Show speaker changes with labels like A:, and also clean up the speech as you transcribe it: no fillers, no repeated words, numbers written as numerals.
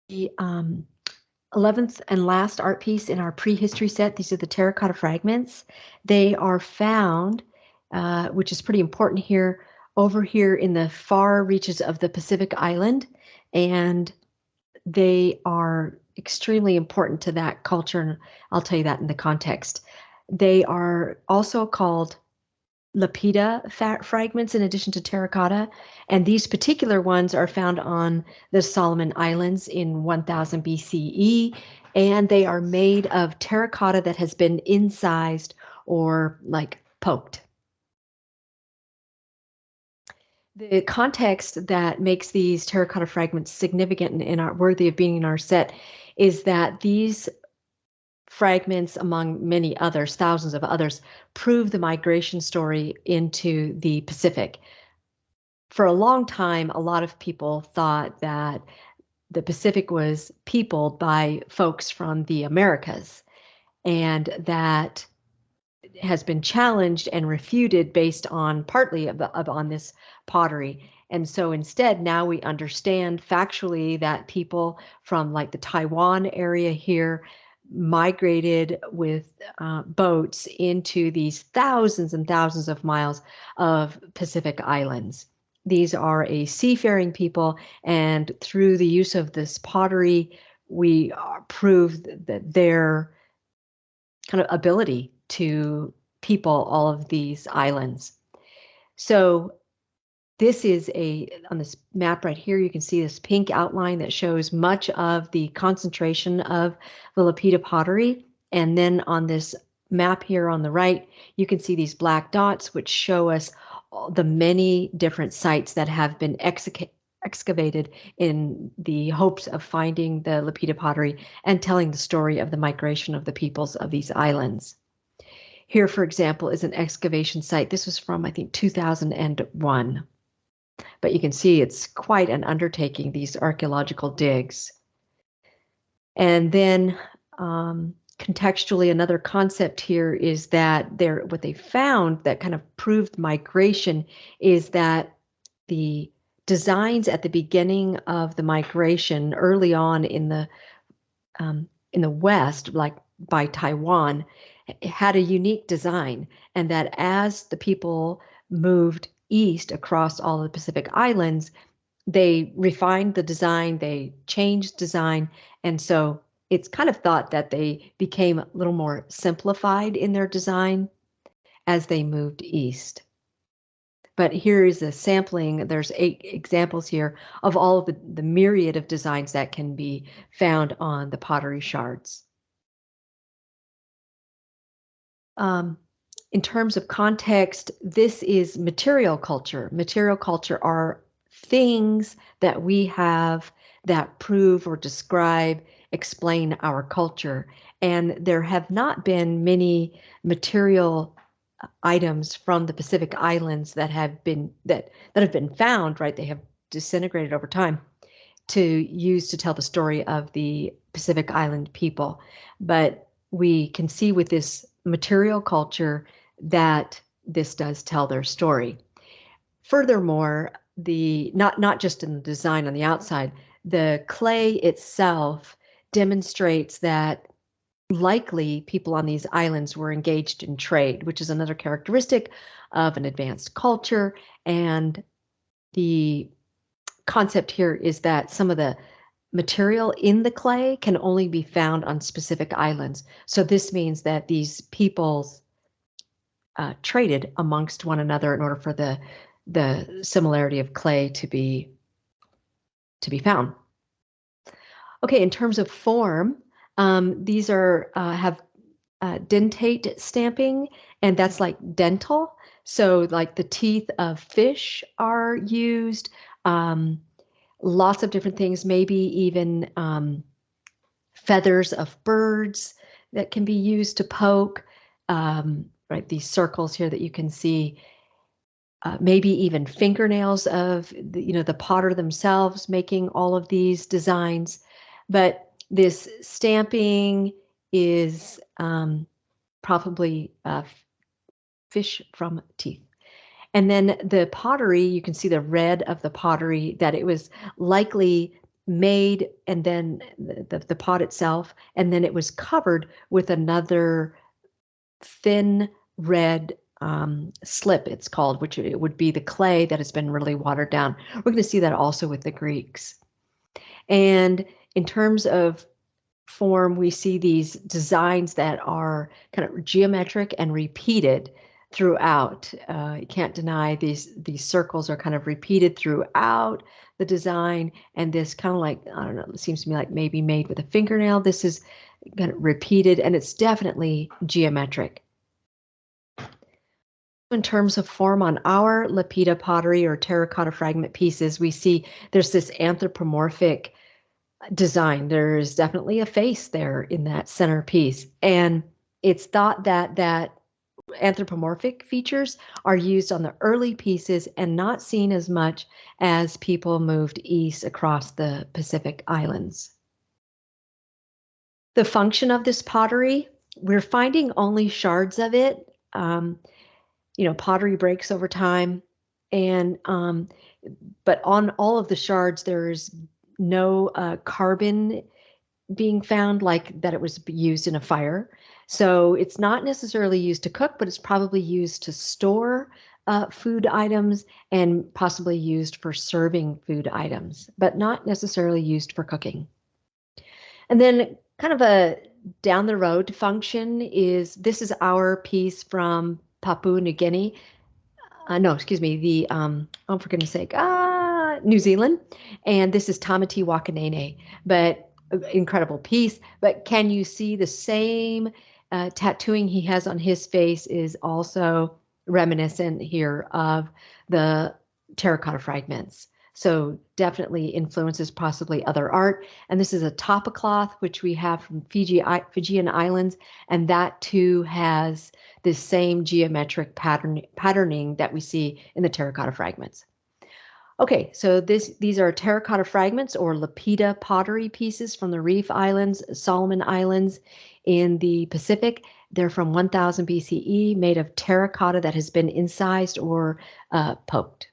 A: The 11th and last art piece in our prehistory set, these are the Terracotta Fragments. They are found, which is pretty important here, over here in the far reaches of the Pacific Island, and they are extremely important to that culture, and I'll tell you that in the context. They are also called lapita fragments in addition to terracotta, and these particular ones are found on the Solomon Islands in 1000 BCE, and they are made of terracotta that has been incised or like poked. The context that makes these terracotta fragments significant and worthy of being in our set is that these fragments, among many others, thousands of others, prove the migration story into the Pacific. For a long time, a lot of people thought that the Pacific was peopled by folks from the Americas, and that has been challenged and refuted based on partly on this pottery. And so instead, now we understand factually that people from like the Taiwan area here migrated with boats into these thousands and thousands of miles of Pacific islands. These are a seafaring people, and through the use of this pottery, we prove that their kind of ability to people all of these islands. So this is on this map right here, you can see this pink outline that shows much of the concentration of the lapita pottery. And then on this map here on the right, you can see these black dots, which show us the many different sites that have been excavated in the hopes of finding the lapita pottery and telling the story of the migration of the peoples of these islands. Here, for example, is an excavation site. This was from, I think, 2001. But you can see it's quite an undertaking, these archaeological digs. And then contextually, another concept here is that what they found that kind of proved migration is that the designs at the beginning of the migration, early on in the West, like by Taiwan, had a unique design, and that as the people moved east across all of the Pacific Islands, they refined the design, they changed design, and so it's kind of thought that they became a little more simplified in their design as they moved east. But here is a sampling. There's 8 examples here of all of the myriad of designs that can be found on the pottery shards. In terms of context, this is material culture. Material culture are things that we have that prove or describe, explain our culture. And there have not been many material items from the Pacific Islands that have been found, right? They have disintegrated over time to use to tell the story of the Pacific Island people. But we can see with this material culture that this does tell their story. Furthermore, not just in the design on the outside, the clay itself demonstrates that likely people on these islands were engaged in trade, which is another characteristic of an advanced culture. And the concept here is that some of the material in the clay can only be found on specific islands. So this means that these peoples traded amongst one another in order for the similarity of clay to be found. Okay, in terms of form, these are have dentate stamping, and that's like dental. So like the teeth of fish are used. Lots of different things, maybe even feathers of birds that can be used to poke, right? These circles here that you can see, maybe even fingernails of the potter themselves making all of these designs. But this stamping is probably fish from teeth. And then the pottery, you can see the red of the pottery, that it was likely made, and then the pot itself, and then it was covered with another thin red slip, it's called, which it would be the clay that has been really watered down. We're going to see that also with the Greeks. And in terms of form, we see these designs that are kind of geometric and repeated throughout. You can't deny these circles are kind of repeated throughout the design, and this kind of like, I don't know, it seems to me like maybe made with a fingernail. This is kind of repeated, and it's definitely geometric. In terms of form, on our lapita pottery or terracotta fragment pieces, we see there's this anthropomorphic design. There's definitely a face there in that centerpiece. And it's thought that anthropomorphic features are used on the early pieces and not seen as much as people moved east across the Pacific Islands. The function of this pottery, we're finding only shards of it. Pottery breaks over time, and but on all of the shards, there's no carbon being found, like that it was used in a fire. So it's not necessarily used to cook, but it's probably used to store food items and possibly used for serving food items, but not necessarily used for cooking. And then kind of a down the road function is, this is our piece from Papua New Guinea. No, excuse me, oh, for goodness sake, New Zealand. And this is Tamati Wakanene, but incredible piece. But can you see the same tattooing he has on his face is also reminiscent here of the terracotta fragments. So definitely influences possibly other art. And this is a tapa cloth, which we have from Fijian Islands. And that too has this same geometric patterning that we see in the terracotta fragments. Okay, so these are terracotta fragments or lapita pottery pieces from the Reef Islands, Solomon Islands in the Pacific. They're from 1000 BCE, made of terracotta that has been incised or poked.